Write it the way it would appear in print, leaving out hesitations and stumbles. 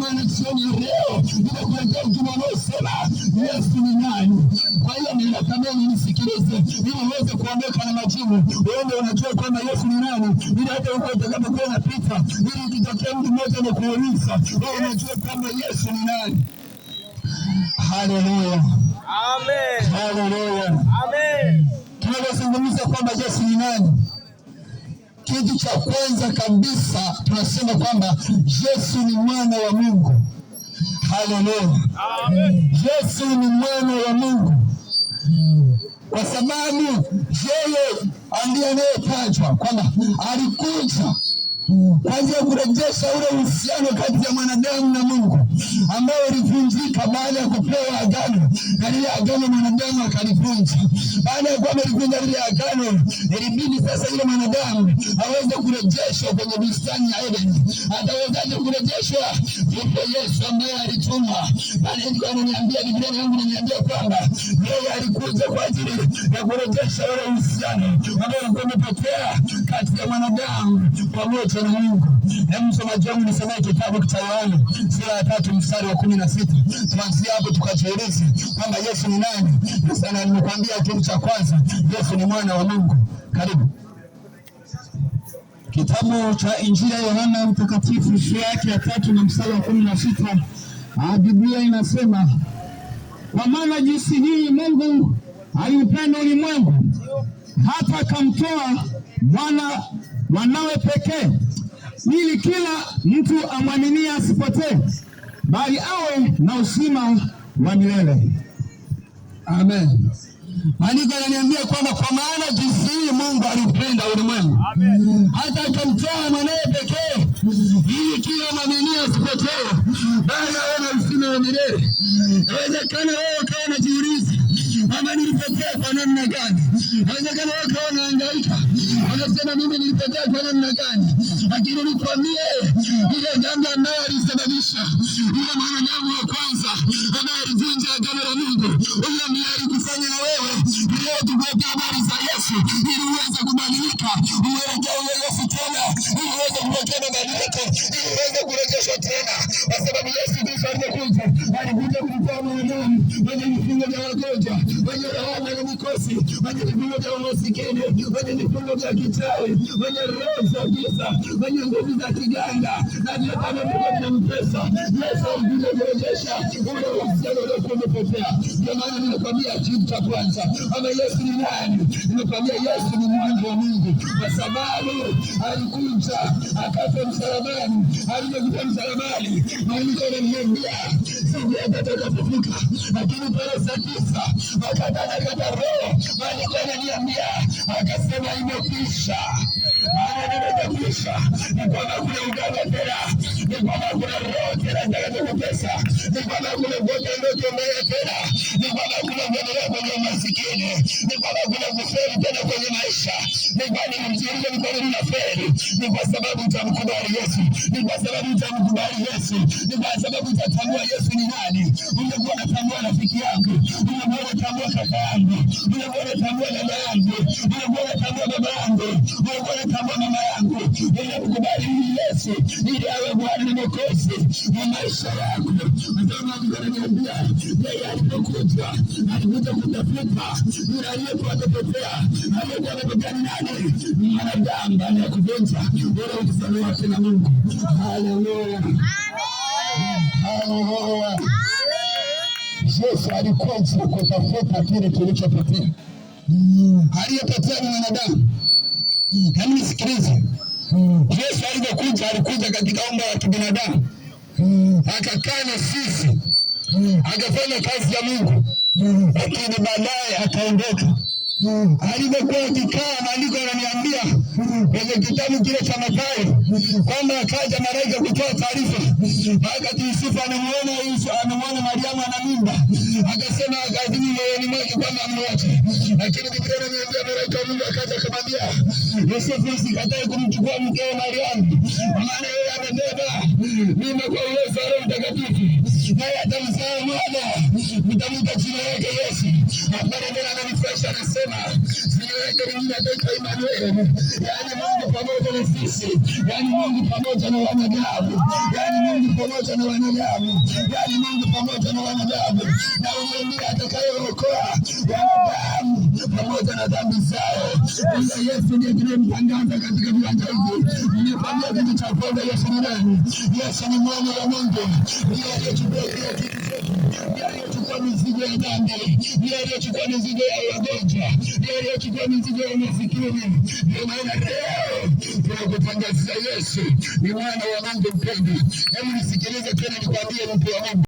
maana jioni leo nimekuletea ujumbe unaosema Yesu ni nani. Kwa hiyo ninatamani nisikilize ili uweze kuondoka na majibu. Wewe unajua kwamba Yesu ni nani, ili hata huko utakapokuwa unapita, ili ukitokea mtu mmoja na kuuliza, wewe unajua kwamba Yesu ni nani. Haleluya. Amen. Haleluya. Amen. Tunazungumza kwamba Yesu ni nani. Kitu cha kwanza kabisa tunasema kwamba Yesu ni mwana wa Mungu. Haleluya. Amen. Yesu ni mwana wa Mungu. Kwa sababu yeye ndiye anayetajwa kwamba alikuja kwa ajili ya kurejesha ule uhusiano kati ya mwanadamu na Mungu ambao ulivunjika baada ya kupewa agano, na lile agano mwanadamu akalivunja. Baada ya kuwa amelivunja lile agano, ilibidi sasa yule mwanadamu aweze kurejeshwa kwenye bustani ya Edeni. Atawezaje kurejeshwa? Yupo Yesu ambaye alitumwa. Maandiko yananiambia, Biblia yangu inaniambia kwamba yeye alikuja kwa ajili ya kurejesha ule uhusiano ambao ulikuwa umepotea kati ya mwanadamu pamoja na Mungu. Na msomaji wangu nisomee kitabu cha Yohana sura ya 3 mstari wa 16. Tuanzie hapo tukajiulize kwamba Yesu ni nani. Sana nimekuambia kitu cha kwanza, Yesu ni mwana wa Mungu. Karibu. Kitabu cha Injili ya Yohana Mtakatifu sura yake ya 3 na mstari wa 16. Biblia inasema, kwa maana jinsi hii Mungu aliupenda ulimwengu hata akamtoa mwanawe pekee, ili kila mtu amwaminie asipotee, bali awe na uzima wa milele. Amen. Maandiko yananiambia kwamba kwa maana jinsi hii Mungu alipenda ulimwengu hata akamtoa mwanawe pekee, ili kila mwaminie asipotee, bali awe na uzima wa milele. Inawezekana wewe ukawa unajiuliza, ama nilipotea kwa namna gani? Inawezekana wewe ukawa unahangaika, unasema mimi nilipotea kwa namna gani? Lakini nikwambie ile jambo ambayo alisababisha yule mwanadamu wa kwanza ambaye alivunja agano la Mungu, huyo ndiye alikufanya na wewe leo tupate habari za Yesu, ili uweze kubadilika, uelekee Yesu tena, ili uweze kupokea mabadiliko, ili uweze kurejeshwa tena. Kwa sababu Yesu Kristo alikuja kumtoa mwanadamu mwenye vifungo vya wagonjwa, mwenye laana na mikosi, mwenye vifungo vya umasikini, mwenye vifungo vya kichawi, mwenye roho za giza, mwenye nguvu za kiganga, na ndio kama vinampesa. Yesu alikuja kurejesha ule uhusiano uliokuwa umepotea. Ndio maana ninakwambia kitu cha kwanza, ama Yesu ni nani? Ninakwambia Yesu ni mwana wa Mungu, kwa sababu alikuja akafa msalabani. Alikuja msalabani, maandiko yananiambia siku atakapofufuka, lakini pale saa 9 akatakata roho. Maandiko yananiambia akasema imekwisha. Maana nimekwisha, ni kwamba kuna uganga tena, ni kwamba kuna roho tena itakayokutesa, ni kwamba kuna ngoja ndoto mbaya tena, ni kwamba kuna kuendelea kwenye masikini, ni kwamba kuna kufeli tena kwenye maisha. Ni kwa nini mjiulize ni kwa nini unafeli? Ni kwa sababu utamkubali Yesu, ni kwa sababu utamkubali Yesu, ni kwa sababu utatambua Yesu ni nani. Ungekuwa unatambua rafiki yangu, ungekuwa unatambua kaka yangu, ungekuwa unatambua dada yangu, ungekuwa unatambua baba yangu, ungekuwa unatambua mama yangu, ungekubali Yesu ili awe Bwana na Mwokozi wa maisha yako. Mtazamaji ananiambia yeye alipokuja alikuja kutafuta yule aliyekuwa amepotea. Aliyekuwa amepotea ni nani? Mwanadamu baada ya kuvunja ule uhusiano wake na Mungu. Haleluya. Haleluya. Yesu alikuja kutafuta kile kilichopotea. Aliyepotea ni mwanadamu. Hebu nisikilize. Yesu alipokuja alikuja katika umbo la kibinadamu, akakaa na sisi, akafanya kazi ya Mungu, lakini baadaye akaondoka. Alipokuwa akikaa, maandiko yananiambia kwenye kitabu kile cha Mathayo kwamba akaja malaika kutoa taarifa. Wakati Yusufu anamuona Mariamu ana mimba, akasema akazini moyoni mwake kwamba amwache. Lakini Biblia inaniambia malaika wa Mungu akaja akamwambia Yusufu, usikatae kumchukua mkeo Mariamu, maana yeye amebeba mimba kwa uwezo wa Roho Mtakatifu, naye atamzaa mwana, mtamwita jina lake Yesu. Hapana, ananifurahisha, anasema jina lake ni ataitwa Immanueli, yaani Mungu pamoja na sisi, yaani Mungu pamoja na wanadamu, yaani Mungu pamoja na wanadamu, yaani Mungu pamoja na wanadamu, na huyo ndiye atakayeokoa wanadamu pamoja na dhambi zao. Huyo Yesu ndiye tunayemtangaza katika viwanja hivi. Nimekwambia kitu cha kwanza, Yesu ni nani? Yesu ni mwana wa Mungu, ndiye aliyechukua kila kitu chetu, ndiye aliyechukua mizigo ya dhambi, ndiye aliyechukua mizigo ya wagonjwa, ndiye aliyechukua mizigo ya masikini. Ndio maana leo tunakutangazia Yesu ni mwana wa Mungu mpendwa. Hebu nisikilize tena nikwambie, mtu wa Mungu.